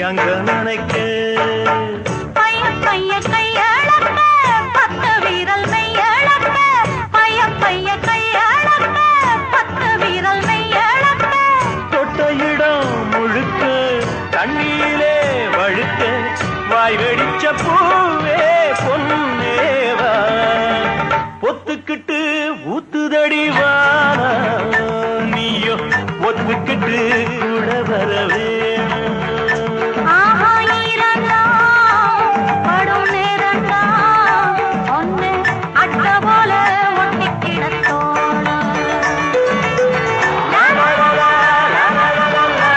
அங்க நினைக்க பைய பைய கையளக்க பத்து வீரல் மெய்யளக்க பைய பைய கையளக்க பத்து வீரல் மெய்யளக்க தொட்ட இடம் முழுக்க தண்ணீரிலே வழுக்க வாய் வெடிச்ச பூவே பொன்னேவா ஒத்துக்கிட்டு ஊத்துதடி வா நீயோ ஒத்துக்கிட்டு கூட வரவே